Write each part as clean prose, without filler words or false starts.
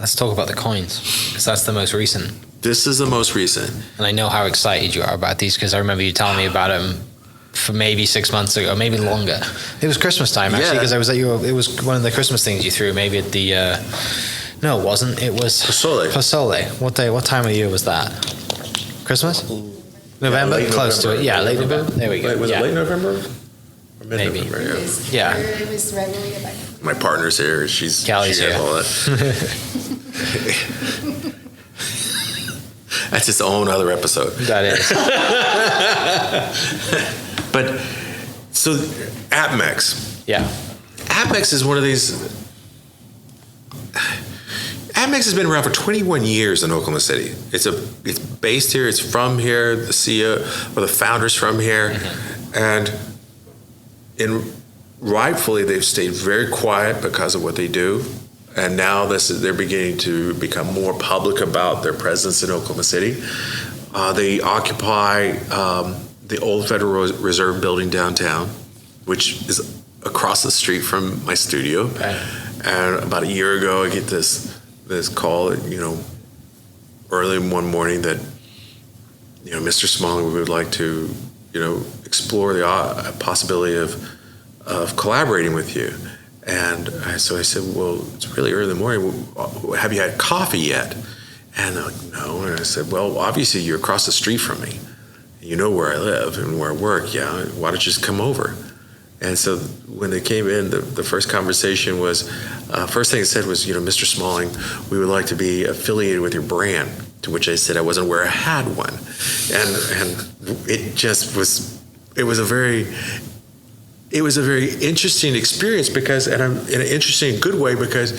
Let's talk about the coins, because that's the most recent. This is the most recent. And I know how excited you are about these, because I remember you telling me about them for maybe 6 months ago, maybe longer. It was Christmas time, actually, because I was at it was one of the Christmas things you threw, maybe at the, no, it wasn't. It was Fasole. What time of year was that? Christmas? November? Yeah, close November. to it. Yeah, late November. There we go. Was it late November? Or Maybe. mid-November? Yeah. It was right when we get back. My partner's here. Cally's here. All that. That's its own other episode. That is. But so APMEX. Yeah. APMEX is one of these. APMEX has been around for 21 years in Oklahoma City. It's based here. It's from here. The CEO or the founders from here, and rightfully they've stayed very quiet because of what they do. And now they're beginning to become more public about their presence in Oklahoma City. They occupy the old Federal Reserve building downtown, which is across the street from my studio. Okay. And about a year ago, I get this call, early one morning that, Mr. Smalling, we would like to, explore the possibility of collaborating with you. And so I said, well, it's really early in the morning. Have you had coffee yet? And they're like, no. And I said, well, obviously you're across the street from me. You know where I live and where I work. Yeah, why don't you just come over? And so when they came in, the first conversation was, first thing it said was, Mr. Smalling, we would like to be affiliated with your brand. To which I said I wasn't aware I had one. And it just was, it was a very interesting experience because, and I'm in an interesting, good way, because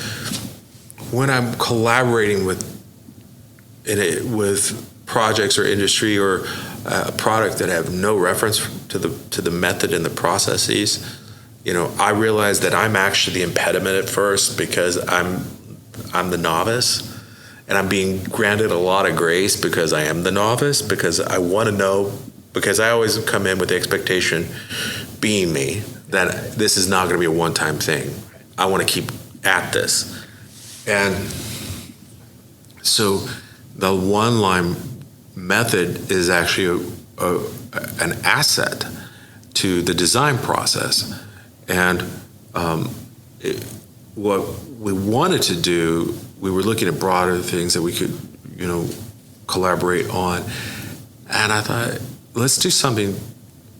when I'm collaborating with projects or industry or a product that have no reference to the method and the processes, I realize that I'm actually the impediment at first because I'm the novice, and I'm being granted a lot of grace because I am the novice, because I want to know, because I always come in with the expectation, being me, that this is not going to be a one-time thing. I want to keep at this. And so the one-line method is actually an asset to the design process. And what we wanted to do, we were looking at broader things that we could, collaborate on. And I thought, let's do something,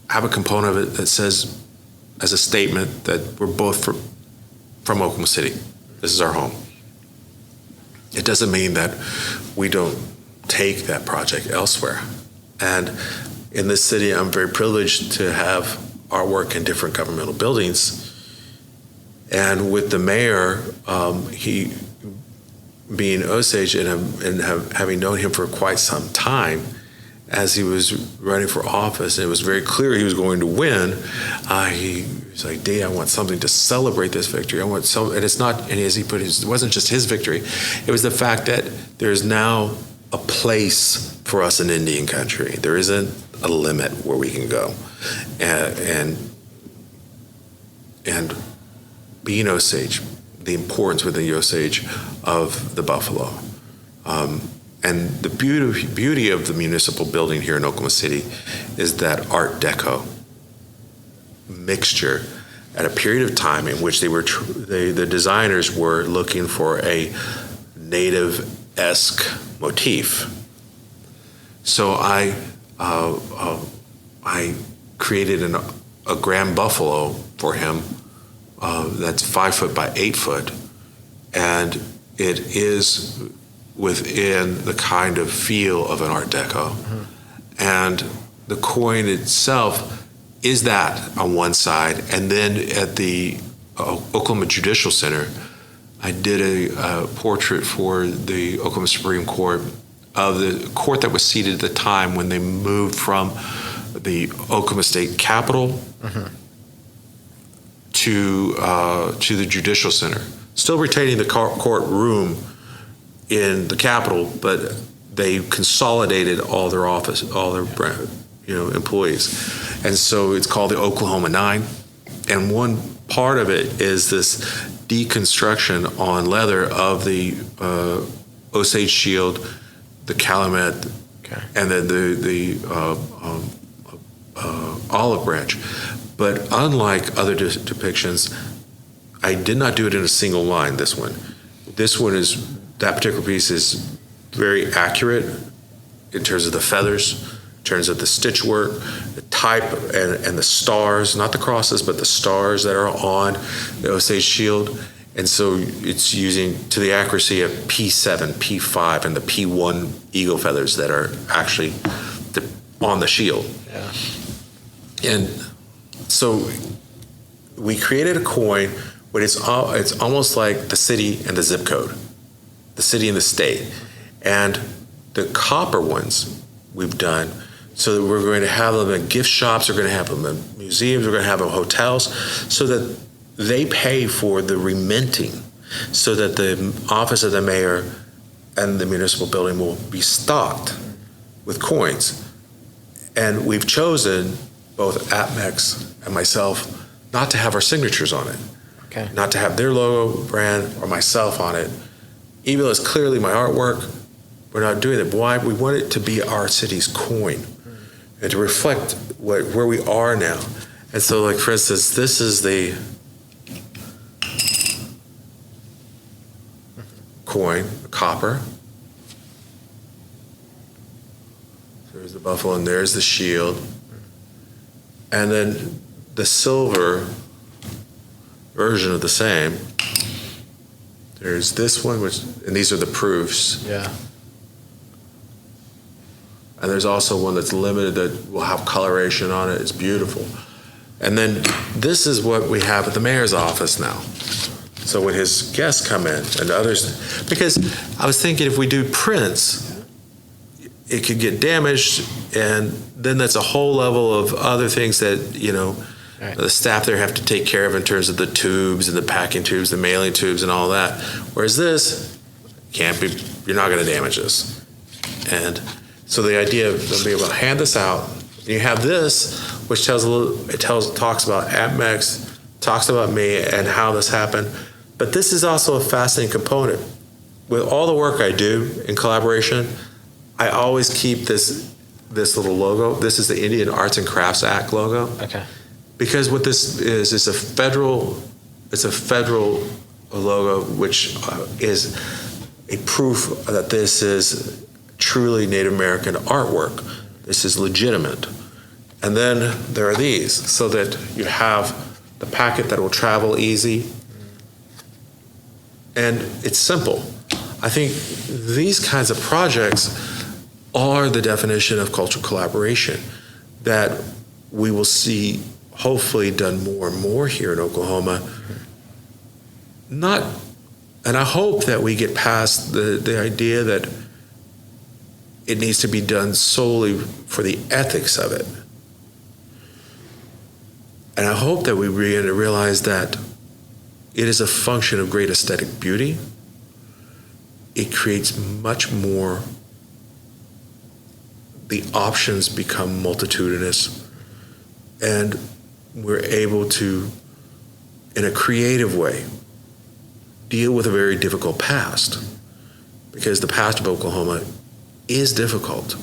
have a component of it that says, as a statement, that we're both from Oklahoma City. This is our home. It doesn't mean that we don't take that project elsewhere. And in this city, I'm very privileged to have artwork in different governmental buildings. And with the mayor, he being Osage and having known him for quite some time, as he was running for office, it was very clear he was going to win. He was like, "Dee, I want something to celebrate this victory. I want some," and it's not. And as he put it, it wasn't just his victory; it was the fact that there's now a place for us in Indian country. There isn't a limit where we can go, and being Osage, the importance within the Osage of the buffalo. And the beauty of the municipal building here in Oklahoma City is that Art Deco mixture at a period of time in which the designers were looking for a native-esque motif. So I created a grand buffalo for him that's 5 foot by 8 foot, and it is within the kind of feel of an Art Deco. Mm-hmm. And the coin itself is that on one side. And then at the Oklahoma Judicial Center, I did a portrait for the Oklahoma Supreme Court of the court that was seated at the time when they moved from the Oklahoma State Capitol mm-hmm. to the Judicial Center, still retaining the courtroom in the Capitol, but they consolidated all their employees, and so it's called the Oklahoma 9. And one part of it is this deconstruction on leather of the Osage shield, the calumet, and then the olive branch. But unlike other depictions, I did not do it in a single line. This one that particular piece is very accurate in terms of the feathers, in terms of the stitch work, the type, and the stars, not the crosses, but the stars that are on the Osage shield. And so it's using to the accuracy of P7, P5, and the P1 eagle feathers that are actually on the shield. Yeah. And so we created a coin, but it's almost like the city and the zip code, the city and the state. And the copper ones we've done, so that we're going to have them in gift shops, we're going to have them in museums, we're going to have them in hotels, so that they pay for the reminting, so that the office of the mayor and the municipal building will be stocked with coins. And we've chosen, both APMEX and myself, not to have our signatures on it. Okay. Not to have their logo, brand, or myself on it. Even though it's clearly my artwork, we're not doing it. Why? We want it to be our city's coin and to reflect where we are now. And so, like, for instance, this is the coin, copper. There's the buffalo, and there's the shield. And then the silver version of the same. There's this one, and these are the proofs. Yeah. And there's also one that's limited that will have coloration on it. It's beautiful. And then this is what we have at the mayor's office now. So when his guests come in and others, because I was thinking if we do prints, it could get damaged, and then that's a whole level of other things that, right, the staff there have to take care of in terms of the tubes and the packing tubes, the mailing tubes and all that. Whereas this you're not going to damage this. And so the idea of being able to hand this out, and you have this, which talks about APMEX, talks about me and how this happened. But this is also a fascinating component. With all the work I do in collaboration, I always keep this little logo. This is the Indian Arts and Crafts Act logo. Okay. Because what this is a federal logo, which is a proof that this is truly Native American artwork. This is legitimate. And then there are these, so that you have the packet that will travel easy. And it's simple. I think these kinds of projects are the definition of cultural collaboration that we will see hopefully done more and more here in Oklahoma. And I hope that we get past the idea that it needs to be done solely for the ethics of it. And I hope that we begin to realize that it is a function of great aesthetic beauty. It creates much more. The options become multitudinous, and we're able to, in a creative way, deal with a very difficult past, because the past of Oklahoma is difficult.